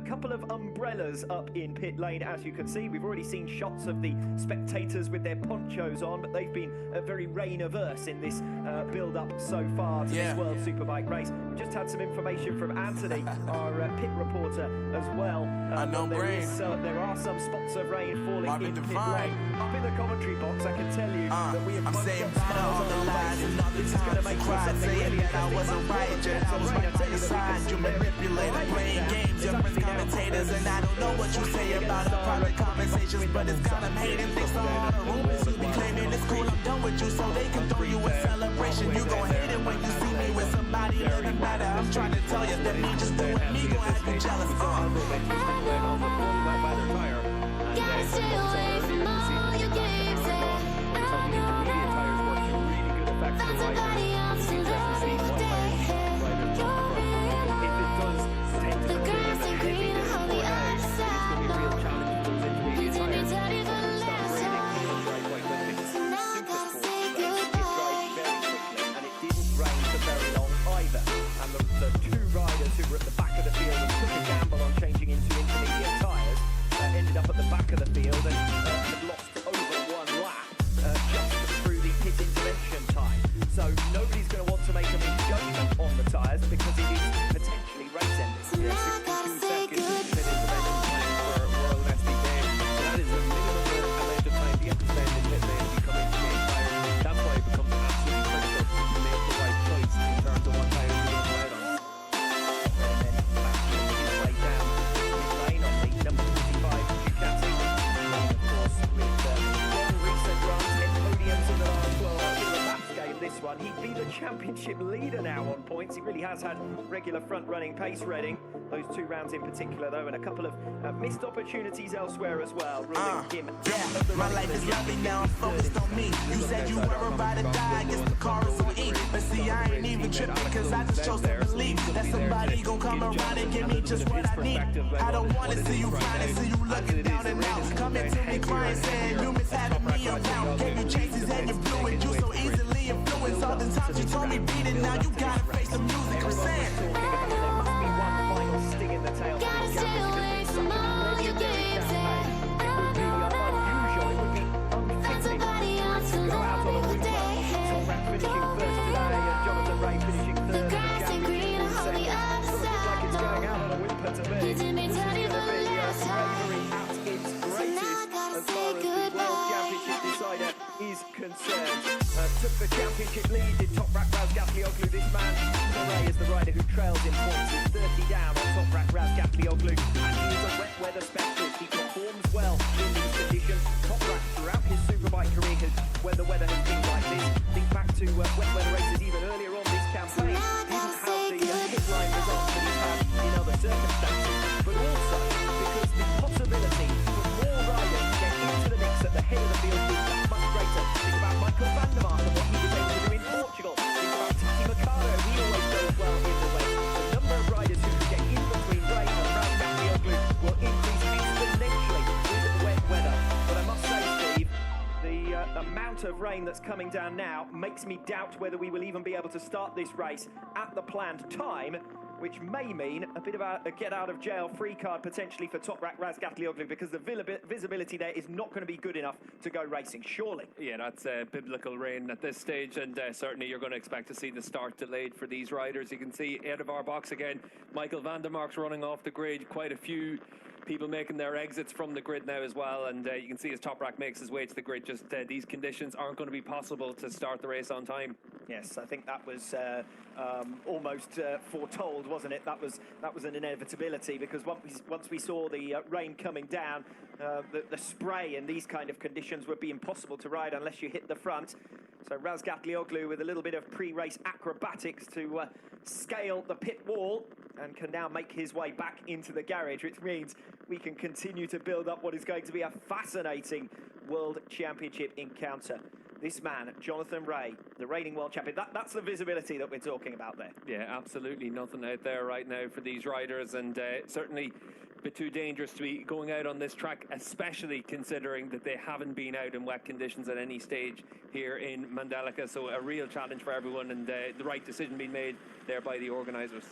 A couple of umbrellas up in pit lane, as you can see. We've already seen shots of the spectators with their ponchos on, but they've been very rain averse in this build-up so far to this World Superbike race. We just had some information from Anthony, our pit reporter, as well. There are some spots of rain falling in pit lane. Up in the commentary box, I can tell you that we have got smiles on our faces. This is going to make us something really that I wasn't right, Jet. I was right on the side. You manipulated, playing games, your friends commentators, and I don't know what you say about our private conversations, but it's got them hating. Thanks to all the rumors you be claiming it's cool. I'm done with you, so they can throw you a celebration. You gon' hate it when you see me with somebody living better. I'm trying to tell you that me just doing me gon' have you jealous. Gotta stay away from all your games, find somebody else to love you today. The grass ain't green on the other side, no. You did me dirty for the last time, so now I gotta say goodbye. And it didn't rain for very long either. And the two riders who were at the back of the field and took a gamble on changing into intermediate tyres ended up at the back of the field and had lost over one lap just through the pit intervention time. So nobody's going to want to make a misjudgment on the tyres because it is potentially race ending. So now I gotta say goodbye. For Royal SDK. So that is the minimum amount of time you have to spend in pit lane if you come into the tyre. That's why it becomes absolutely critical to make the right choice in terms of what tyres you're going to ride on. And then back his way down pit lane on the number 45 Ducati. And of course, with long recent runs, 10 podiums in the last 12 in the Baths game, this one. He'd be the championship leader now on points. He really has had regular front-running pace Reading. Those 2 rounds in particular, though, and a couple of missed opportunities elsewhere as well. My life is lovely now, I'm focused on me. You said you were about to die, I guess the car is on E. But see, I ain't even tripping, cause I just chose to believe that somebody gon' come around and give me just what I need. I don't wanna see you crying, see you looking down and out. Coming to me crying, saying you miss having me around. Gave you chases and you blew it, you so easily influenced. All the times you told me beat it, now you gotta face the music. I'm saying sting in the tail. Gotta stay away from all your games, find somebody else to love you today. The grass ain't green on the other side, you did me dirty for the last time, so now I gotta say goodbye. Is concerned. Took the championship lead, did Toprak Razgatlioglu. This man, Ray, is the rider who trails in points. He's 30 down on Toprak Razgatlioglu, and he is a wet weather specialist. He performs well in these conditions. Toprak, throughout his superbike career, when the weather has been like this, think back to wet weather races even earlier on this campaign. He didn't have the headline results that he's had in other circumstances, but also because the possibility for more riders to get into the mix at the head of the field is that much greater. Think about Michael van der Mark and what he was able to do in Portugal. Think about Tati Mercado, he always goes well in the race. The number of riders who can get in between Ray and Razgatlioglu will increase exponentially with wet weather. But I must say, Steve, the amount of rain that's coming down now makes me doubt whether we will even be able to start this race at the planned time, which may mean a bit of a get-out-of-jail-free card potentially for Toprak Razgatlioglu, because the visibility there is not going to be good enough to go racing, surely. Yeah, that's biblical rain at this stage, and certainly you're going to expect to see the start delayed for these riders. You can see out of our box again, Michael van der Mark's running off the grid. Quite a few people making their exits from the grid now as well, and you can see as Toprak makes his way to the grid, just these conditions aren't going to be possible to start the race on time. Yes, I think that was almost foretold, wasn't it? That was an inevitability, because once we saw the rain coming down, the spray in these kind of conditions would be impossible to ride unless you hit the front. So Razgatlioglu with a little bit of pre-race acrobatics to scale the pit wall, and can now make his way back into the garage, which means we can continue to build up what is going to be a fascinating World Championship encounter. This man, Jonathan Ray, the reigning world champion, that's the visibility that we're talking about there. Yeah, absolutely nothing out there right now for these riders, and certainly a bit too dangerous to be going out on this track, especially considering that they haven't been out in wet conditions at any stage here in Mandalika. So a real challenge for everyone, and the right decision being made there by the organisers.